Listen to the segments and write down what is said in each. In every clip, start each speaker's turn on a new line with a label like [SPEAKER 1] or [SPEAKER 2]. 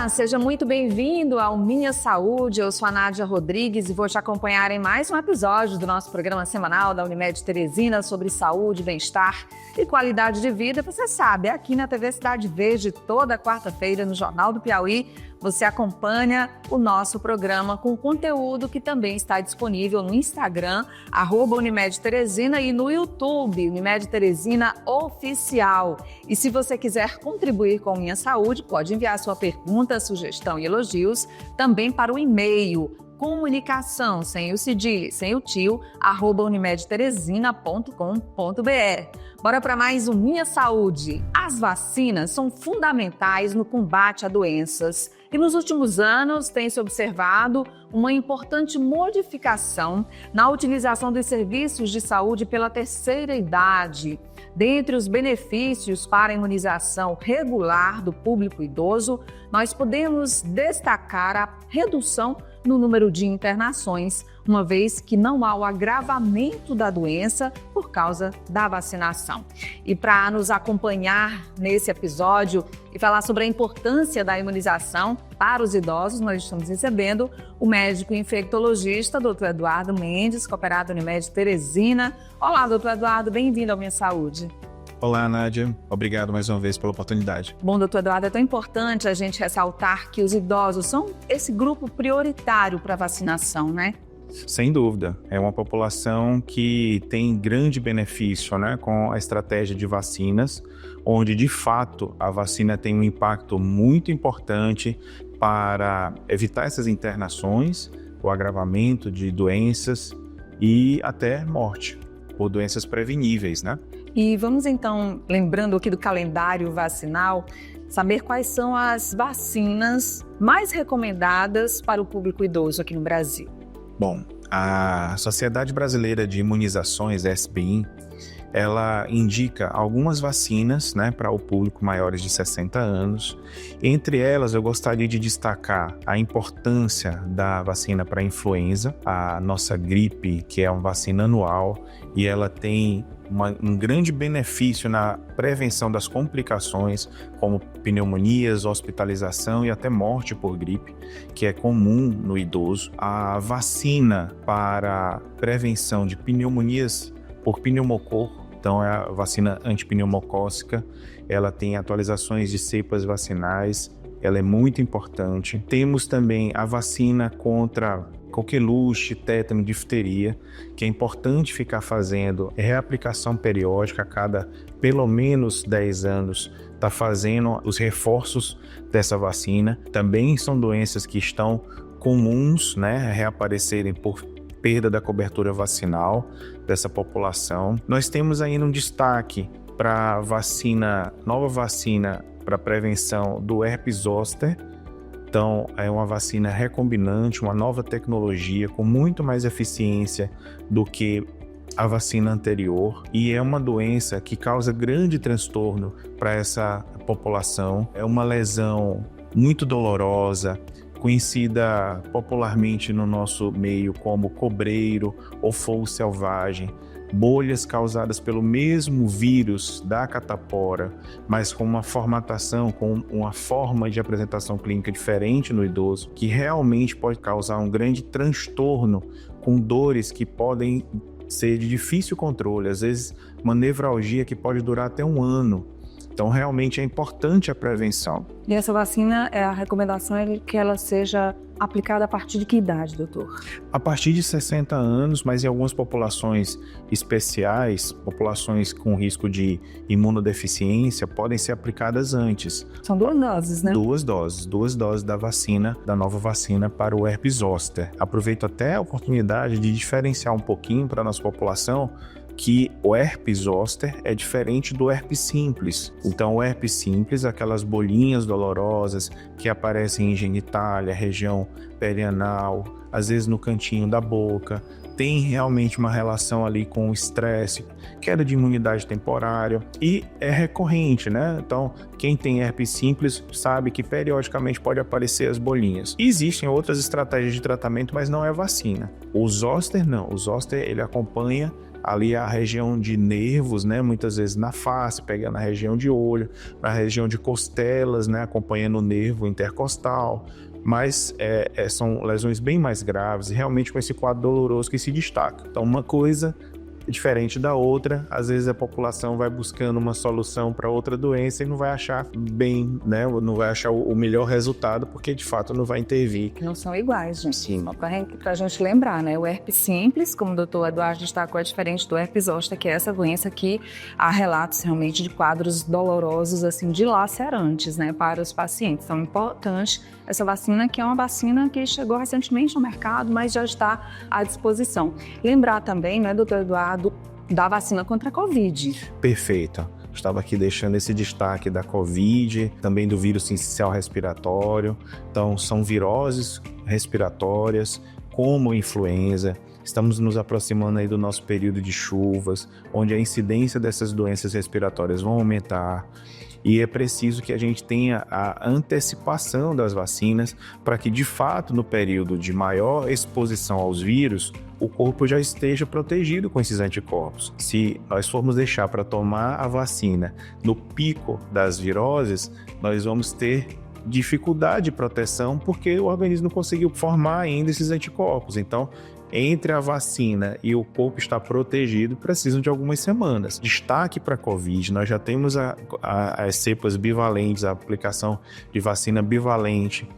[SPEAKER 1] Olá, seja muito bem-vindo ao Minha Saúde. Eu sou a Nádia Rodrigues e vou te acompanhar em mais um episódio do nosso programa semanal da Unimed Teresina sobre saúde, bem-estar e qualidade de vida. Você sabe, aqui na TV Cidade Verde, toda quarta-feira no Jornal do Piauí, você acompanha o nosso programa com conteúdo que também está disponível no Instagram, @Unimed Teresina, e no YouTube, Unimed Teresina Oficial. E se você quiser contribuir com Minha Saúde, pode enviar sua pergunta, sugestão e elogios também para o e-mail comunicação, sem o cedilha, sem o tio, @unimedteresina.com.br. Bora para mais um Minha Saúde. As vacinas são fundamentais no combate a doenças e nos últimos anos tem se observado uma importante modificação na utilização dos serviços de saúde pela terceira idade. Dentre os benefícios para a imunização regular do público idoso, nós podemos destacar a redução no número de internações, uma vez que não há o agravamento da doença por causa da vacinação. E para nos acompanhar nesse episódio e falar sobre a importância da imunização para os idosos, nós estamos recebendo o médico infectologista, Dr. Eduardo Mendes, cooperado Unimed Teresina. Olá, Dr. Eduardo, bem-vindo ao Minha Saúde.
[SPEAKER 2] Olá, Nádia. Obrigado mais uma vez pela oportunidade.
[SPEAKER 1] Bom, doutor Eduardo, é tão importante a gente ressaltar que os idosos são esse grupo prioritário para a vacinação, né?
[SPEAKER 2] Sem dúvida. É uma população que tem grande benefício, né, com a estratégia de vacinas, onde, de fato, a vacina tem um impacto muito importante para evitar essas internações, o agravamento de doenças e até morte por doenças preveníveis, né?
[SPEAKER 1] E vamos então, lembrando aqui do calendário vacinal, saber quais são as vacinas mais recomendadas para o público idoso aqui no Brasil.
[SPEAKER 2] Bom, a Sociedade Brasileira de Imunizações, SBIM, ela indica algumas vacinas, né, para o público maiores de 60 anos. Entre elas, eu gostaria de destacar a importância da vacina para a influenza, a nossa gripe, que é uma vacina anual, e ela tem um grande benefício na prevenção das complicações, como pneumonias, hospitalização e até morte por gripe, que é comum no idoso. A vacina para prevenção de pneumonias por pneumococo, então é a vacina antipneumocócica, ela tem atualizações de cepas vacinais, ela é muito importante. Temos também a vacina contra coqueluche, tétano, difteria, que é importante ficar fazendo reaplicação periódica a cada pelo menos 10 anos, está fazendo os reforços dessa vacina. Também são doenças que estão comuns, né, reaparecerem por perda da cobertura vacinal dessa população. Nós temos ainda um destaque para a nova vacina para prevenção do herpes zoster. Então, é uma vacina recombinante, uma nova tecnologia com muito mais eficiência do que a vacina anterior, e é uma doença que causa grande transtorno para essa população. É uma lesão muito dolorosa, conhecida popularmente no nosso meio como cobreiro ou fogo selvagem, bolhas causadas pelo mesmo vírus da catapora, mas com uma formatação, com uma forma de apresentação clínica diferente no idoso, que realmente pode causar um grande transtorno, com dores que podem ser de difícil controle, às vezes uma nevralgia que pode durar até um ano. Então, realmente é importante a prevenção.
[SPEAKER 1] E essa vacina, a recomendação é que ela seja aplicada a partir de que idade, doutor?
[SPEAKER 2] A partir de 60 anos, mas em algumas populações especiais, populações com risco de imunodeficiência, podem ser aplicadas antes.
[SPEAKER 1] São 2 doses, né?
[SPEAKER 2] Duas doses da vacina, da nova vacina para o herpes zoster. Aproveito até a oportunidade de diferenciar um pouquinho para a nossa população que o herpes zoster é diferente do herpes simples. Então, o herpes simples, aquelas bolinhas dolorosas que aparecem em genitália, região perianal, às vezes no cantinho da boca, tem realmente uma relação ali com o estresse, queda de imunidade temporária, e é recorrente, né? Então, quem tem herpes simples sabe que periodicamente pode aparecer as bolinhas. E existem outras estratégias de tratamento, mas não é vacina. O zoster não, o zoster ele acompanha ali a região de nervos, né? Muitas vezes na face, pega na região de olho, na região de costelas, né? Acompanhando o nervo intercostal. Mas são lesões bem mais graves e realmente com esse quadro doloroso que se destaca. Então, uma coisa diferente da outra, às vezes a população vai buscando uma solução para outra doença e não vai achar bem, né? Não vai achar o melhor resultado, porque de fato não vai intervir.
[SPEAKER 1] Não são iguais, gente.
[SPEAKER 2] Sim.
[SPEAKER 1] Para a gente lembrar, né? O herpes simples, como o doutor Eduardo destacou, é diferente do herpes zoster, que é essa doença que há relatos realmente de quadros dolorosos, assim, dilacerantes, né? Para os pacientes. Então, é importante essa vacina, que é uma vacina que chegou recentemente ao mercado, mas já está à disposição. Lembrar também, né, doutor Eduardo, da vacina contra a Covid.
[SPEAKER 2] Perfeito. Estava aqui deixando esse destaque da Covid, também do vírus sincicial respiratório. Então, são viroses respiratórias, como a influenza. Estamos nos aproximando aí do nosso período de chuvas, onde a incidência dessas doenças respiratórias vão aumentar. E é preciso que a gente tenha a antecipação das vacinas para que, de fato, no período de maior exposição aos vírus, o corpo já esteja protegido com esses anticorpos. Se nós formos deixar para tomar a vacina no pico das viroses, nós vamos ter dificuldade de proteção porque o organismo não conseguiu formar ainda esses anticorpos. Então, entre a vacina e o corpo estar protegido, precisam de algumas semanas. Destaque para a Covid, nós já temos as cepas bivalentes, a aplicação de vacina bivalente.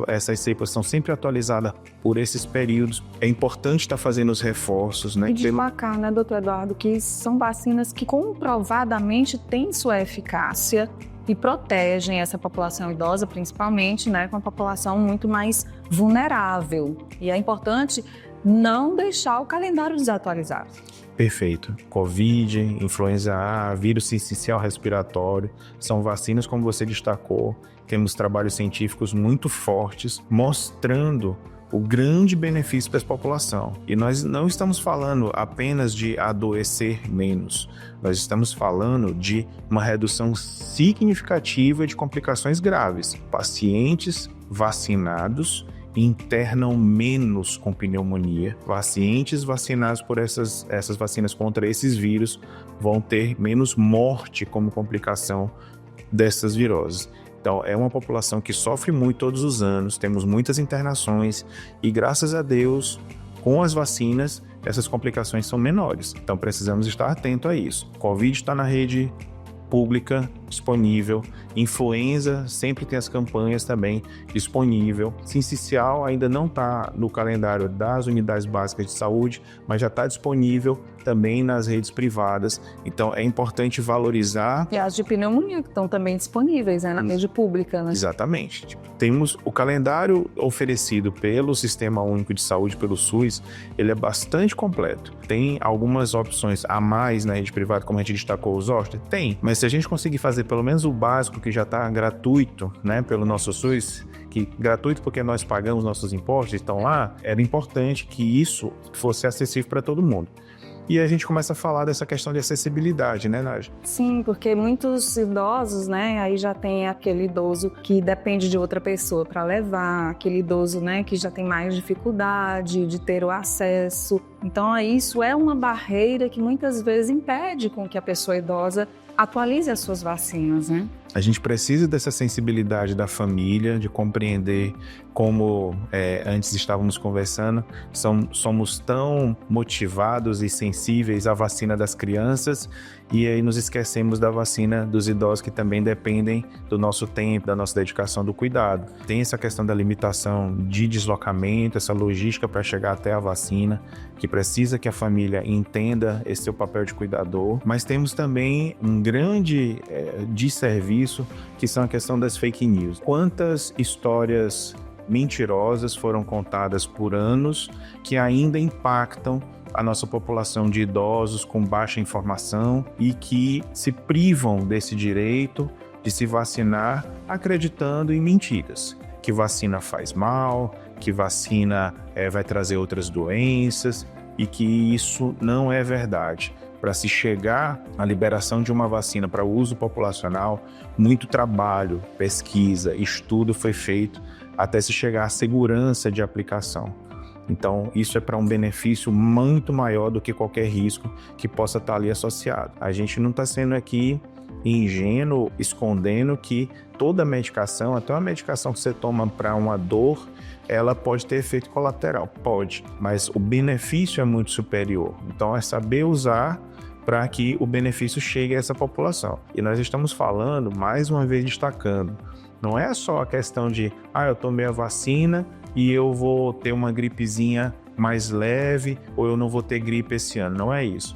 [SPEAKER 2] Essas cepas são sempre atualizadas por esses períodos. É importante estar fazendo os reforços, né?
[SPEAKER 1] E destacar, né, doutor Eduardo, que são vacinas que comprovadamente têm sua eficácia e protegem essa população idosa, principalmente, né, com a população muito mais vulnerável. E é importante não deixar o calendário desatualizado.
[SPEAKER 2] Perfeito. Covid, influenza A, vírus sincicial respiratório, são vacinas, como você destacou. Temos trabalhos científicos muito fortes mostrando o grande benefício para a população. E nós não estamos falando apenas de adoecer menos, nós estamos falando de uma redução significativa de complicações graves. Pacientes vacinados internam menos com pneumonia. Pacientes vacinados por essas vacinas contra esses vírus vão ter menos morte como complicação dessas viroses. Então, é uma população que sofre muito todos os anos, temos muitas internações e, graças a Deus, com as vacinas, essas complicações são menores. Então, precisamos estar atento a isso. Covid está na rede pública disponível, influenza sempre tem as campanhas também disponível, sincicial ainda não está no calendário das unidades básicas de saúde, mas já está disponível também nas redes privadas, então é importante valorizar.
[SPEAKER 1] E as de pneumonia que estão também disponíveis, né, na rede pública, né?
[SPEAKER 2] Exatamente. Temos o calendário oferecido pelo Sistema Único de Saúde, pelo SUS, ele é bastante completo. Tem algumas opções a mais na rede privada, como a gente destacou, os zoster? Tem, mas se a gente conseguir fazer pelo menos o básico que já está gratuito, né, pelo nosso SUS, que gratuito porque nós pagamos nossos impostos, estão lá, era importante que isso fosse acessível para todo mundo. E a gente começa a falar dessa questão de acessibilidade, né, Nádia?
[SPEAKER 1] Sim, porque muitos idosos, né, aí já tem aquele idoso que depende de outra pessoa para levar, aquele idoso, né, que já tem mais dificuldade de ter o acesso. Então, aí isso é uma barreira que muitas vezes impede com que a pessoa idosa atualize as suas vacinas, né?
[SPEAKER 2] A gente precisa dessa sensibilidade da família, de compreender como antes estávamos conversando, somos tão motivados e sensíveis à vacina das crianças e aí nos esquecemos da vacina dos idosos que também dependem do nosso tempo, da nossa dedicação, do cuidado. Tem essa questão da limitação de deslocamento, essa logística para chegar até a vacina, que precisa que a família entenda esse seu papel de cuidador, mas temos também um grande desserviço, que são a questão das fake news. Quantas histórias mentirosas foram contadas por anos que ainda impactam a nossa população de idosos com baixa informação e que se privam desse direito de se vacinar acreditando em mentiras, que vacina faz mal, que vacina vai trazer outras doenças e que isso não é verdade. Para se chegar à liberação de uma vacina para uso populacional, muito trabalho, pesquisa, estudo foi feito até se chegar à segurança de aplicação. Então, isso é para um benefício muito maior do que qualquer risco que possa estar ali associado. A gente não está sendo aqui ingênuo, escondendo que toda medicação, até uma medicação que você toma para uma dor, ela pode ter efeito colateral. Pode, mas o benefício é muito superior. Então, é saber usar para que o benefício chegue a essa população. E nós estamos falando, mais uma vez destacando, não é só a questão de, eu tomei a vacina e eu vou ter uma gripezinha mais leve ou eu não vou ter gripe esse ano. Não é isso.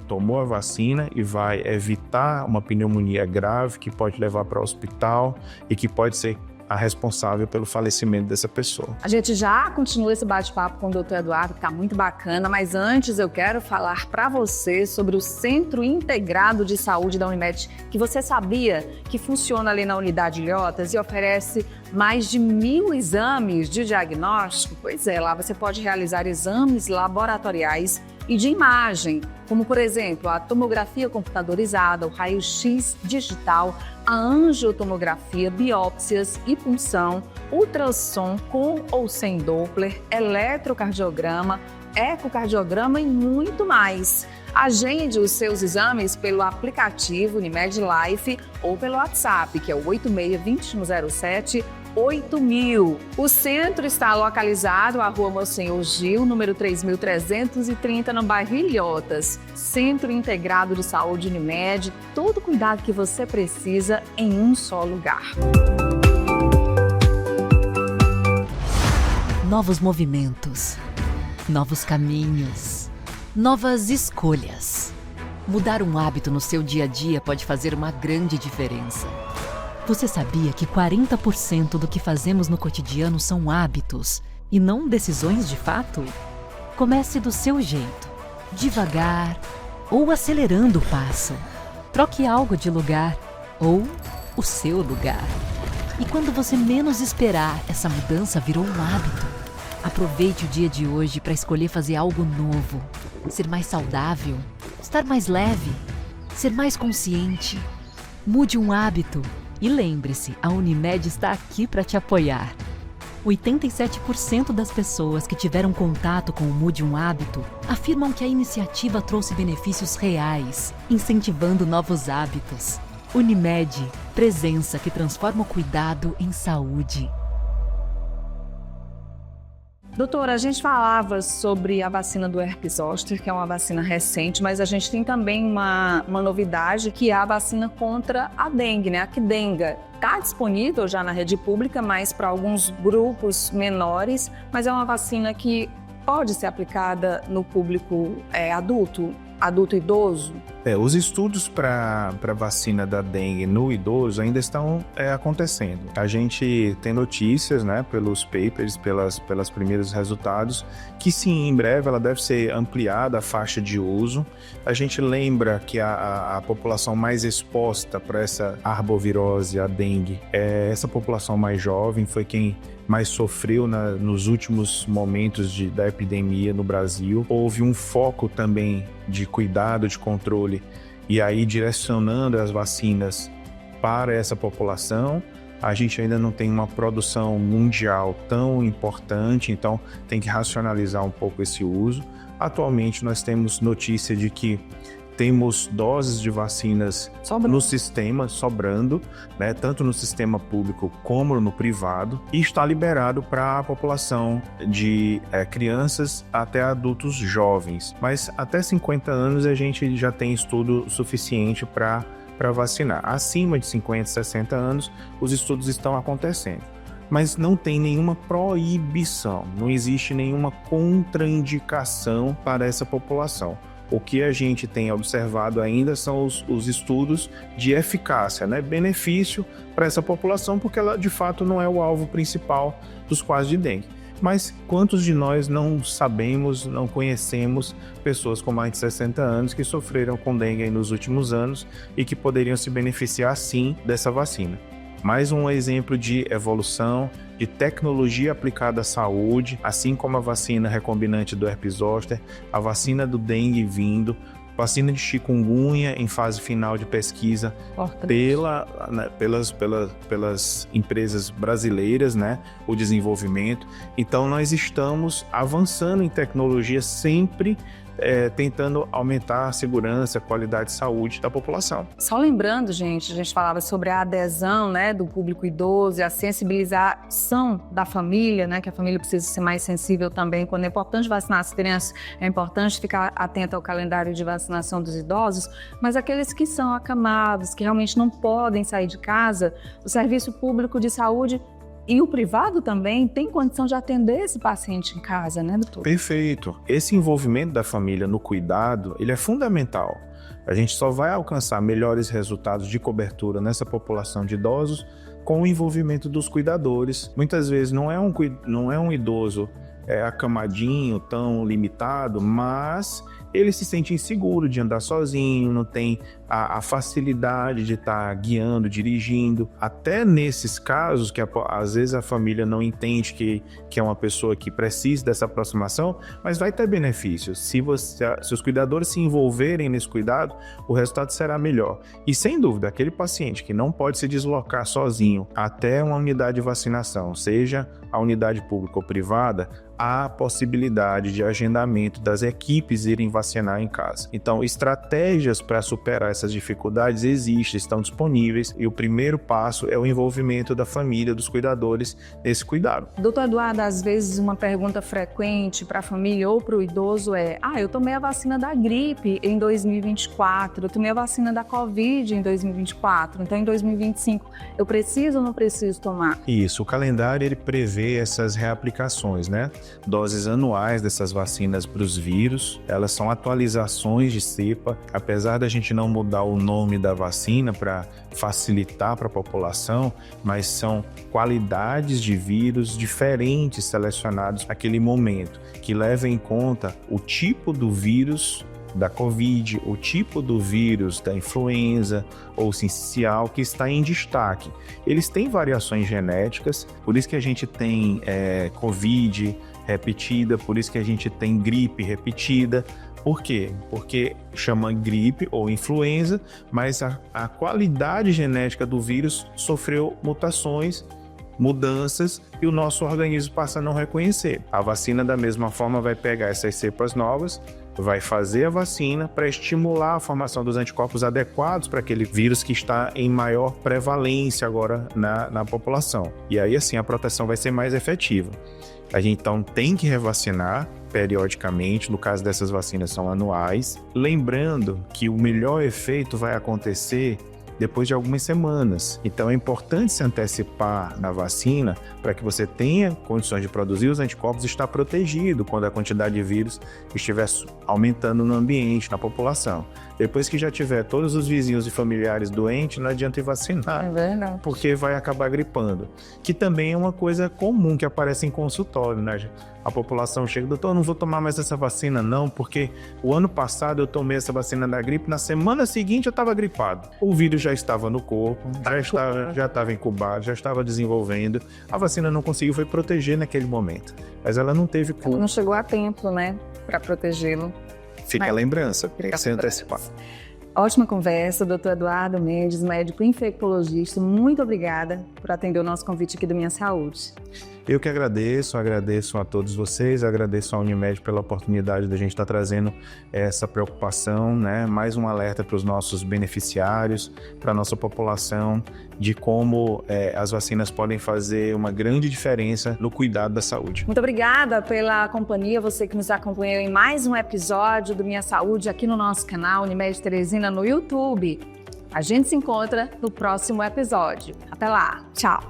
[SPEAKER 2] Tomou a vacina e vai evitar uma pneumonia grave que pode levar para o hospital e que pode ser a responsável pelo falecimento dessa pessoa.
[SPEAKER 1] A gente já continua esse bate-papo com o Dr. Eduardo, que está muito bacana, mas antes eu quero falar para você sobre o Centro Integrado de Saúde da Unimed, que você sabia que funciona ali na Unidade Ilhotas e oferece mais de 1.000 exames de diagnóstico? Pois é, lá você pode realizar exames laboratoriais e de imagem, como por exemplo a tomografia computadorizada, o raio-x digital, a angiotomografia, biópsias e punção, ultrassom com ou sem Doppler, eletrocardiograma, ecocardiograma e muito mais. Agende os seus exames pelo aplicativo Unimed Life ou pelo WhatsApp, que é o 86-2107 8000. O centro está localizado à Rua Monsenhor Gil, número 3330, no bairro Ilhotas. Centro Integrado de Saúde Unimed, todo o cuidado que você precisa em um só lugar.
[SPEAKER 3] Novos movimentos, novos caminhos, novas escolhas. Mudar um hábito no seu dia a dia pode fazer uma grande diferença. Você sabia que 40% do que fazemos no cotidiano são hábitos e não decisões de fato? Comece do seu jeito, devagar ou acelerando o passo. Troque algo de lugar ou o seu lugar. E quando você menos esperar, essa mudança virou um hábito. Aproveite o dia de hoje para escolher fazer algo novo, ser mais saudável, estar mais leve, ser mais consciente. Mude um hábito. E lembre-se, a Unimed está aqui para te apoiar. 87% das pessoas que tiveram contato com o Mude um Hábito afirmam que a iniciativa trouxe benefícios reais, incentivando novos hábitos. Unimed, presença que transforma o cuidado em saúde.
[SPEAKER 1] Doutora, a gente falava sobre a vacina do herpes zoster, que é uma vacina recente, mas a gente tem também uma novidade, que é a vacina contra a dengue, né? A Qdenga. Está disponível já na rede pública, mas para alguns grupos menores, mas é uma vacina que pode ser aplicada no público adulto idoso?
[SPEAKER 2] Os estudos para a vacina da dengue no idoso ainda estão acontecendo. A gente tem notícias, né, pelos papers, pelos primeiros resultados, que sim, em breve ela deve ser ampliada a faixa de uso. A gente lembra que a população mais exposta para essa arbovirose, a dengue, é essa população mais jovem, foi quem mais sofreu nos últimos momentos da epidemia no Brasil. Houve um foco também de cuidado, de controle, e aí direcionando as vacinas para essa população. A gente ainda não tem uma produção mundial tão importante, então tem que racionalizar um pouco esse uso. Atualmente nós temos notícia de que temos doses de vacinas no sistema sobrando, né, tanto no sistema público como no privado, e está liberado para a população de crianças até adultos jovens. Mas até 50 anos a gente já tem estudo suficiente para vacinar. Acima de 50, 60 anos, os estudos estão acontecendo. Mas não tem nenhuma proibição, não existe nenhuma contraindicação para essa população. O que a gente tem observado ainda são os estudos de eficácia, né? Benefício para essa população, porque ela de fato não é o alvo principal dos quadros de dengue. Mas quantos de nós não sabemos, não conhecemos pessoas com mais de 60 anos que sofreram com dengue nos últimos anos e que poderiam se beneficiar sim dessa vacina? Mais um exemplo de evolução, de tecnologia aplicada à saúde, assim como a vacina recombinante do herpes zoster, a vacina do dengue vindo, Vacina de chikungunya em fase final de pesquisa pelas empresas brasileiras, né? O desenvolvimento. Então, nós estamos avançando em tecnologia sempre tentando aumentar a segurança, a qualidade de saúde da população.
[SPEAKER 1] Só lembrando, gente, a gente falava sobre a adesão, né, do público idoso e a sensibilização da família, né, que a família precisa ser mais sensível também. Quando é importante vacinar as crianças, é importante ficar atento ao calendário de vacinação dos idosos, mas aqueles que são acamados, que realmente não podem sair de casa, o Serviço Público de Saúde e o privado também tem condição de atender esse paciente em casa, né, doutor?
[SPEAKER 2] Perfeito. Esse envolvimento da família no cuidado, ele é fundamental. A gente só vai alcançar melhores resultados de cobertura nessa população de idosos com o envolvimento dos cuidadores. Muitas vezes não é um idoso acamadinho, tão limitado, mas ele se sente inseguro de andar sozinho, não tem a facilidade de estar guiando, dirigindo. Até nesses casos que às vezes a família não entende que é uma pessoa que precisa dessa aproximação, mas vai ter benefícios. Se os cuidadores se envolverem nesse cuidado, o resultado será melhor. E sem dúvida, aquele paciente que não pode se deslocar sozinho até uma unidade de vacinação, seja a unidade pública ou privada, há a possibilidade de agendamento das equipes irem vacinar em casa. Então, estratégias para superar essas dificuldades existem, estão disponíveis, e o primeiro passo é o envolvimento da família, dos cuidadores nesse cuidado.
[SPEAKER 1] Doutor Eduardo, às vezes uma pergunta frequente para a família ou para o idoso é: eu tomei a vacina da gripe em 2024, eu tomei a vacina da Covid em 2024, então em 2025 eu preciso ou não preciso tomar?
[SPEAKER 2] Isso, o calendário ele prevê essas reaplicações, né? Doses anuais dessas vacinas para os vírus, elas são atualizações de cepa, apesar da gente não mudar o nome da vacina para facilitar para a população, mas são qualidades de vírus diferentes selecionados naquele momento, que levam em conta o tipo do vírus da Covid, o tipo do vírus da influenza ou sincicial que está em destaque. Eles têm variações genéticas, por isso que a gente tem Covid repetida, por isso que a gente tem gripe repetida. Por quê? Porque chama gripe ou influenza, mas a qualidade genética do vírus sofreu mutações, mudanças, e o nosso organismo passa a não reconhecer. A vacina, da mesma forma, vai pegar essas cepas novas, vai fazer a vacina para estimular a formação dos anticorpos adequados para aquele vírus que está em maior prevalência agora na população. E aí, assim, a proteção vai ser mais efetiva. A gente, então, tem que revacinar periodicamente, no caso dessas vacinas são anuais, lembrando que o melhor efeito vai acontecer depois de algumas semanas. Então é importante se antecipar na vacina para que você tenha condições de produzir os anticorpos e estar protegido quando a quantidade de vírus estiver aumentando no ambiente, na população. Depois que já tiver todos os vizinhos e familiares doentes, não adianta ir vacinar, porque vai acabar gripando. Que também é uma coisa comum que aparece em consultório, né? A população chega: doutor, eu não vou tomar mais essa vacina não, porque o ano passado eu tomei essa vacina da gripe, na semana seguinte eu estava gripado. O vírus já estava no corpo, já estava incubado, já estava desenvolvendo. A vacina não conseguiu proteger naquele momento, mas ela não teve culpa.
[SPEAKER 1] Ela não chegou a tempo, né, para protegê-lo.
[SPEAKER 2] Fica a lembrança, sem antecipar.
[SPEAKER 1] Ótima conversa, doutor Eduardo Mendes, médico infectologista. Muito obrigada por atender o nosso convite aqui do Minha Saúde.
[SPEAKER 2] Eu que agradeço a todos vocês, agradeço à Unimed pela oportunidade da gente estar trazendo essa preocupação, né? Mais um alerta para os nossos beneficiários, para a nossa população, de como as vacinas podem fazer uma grande diferença no cuidado da saúde.
[SPEAKER 1] Muito obrigada pela companhia, você que nos acompanhou em mais um episódio do Minha Saúde aqui no nosso canal Unimed Teresina no YouTube. A gente se encontra no próximo episódio. Até lá, tchau!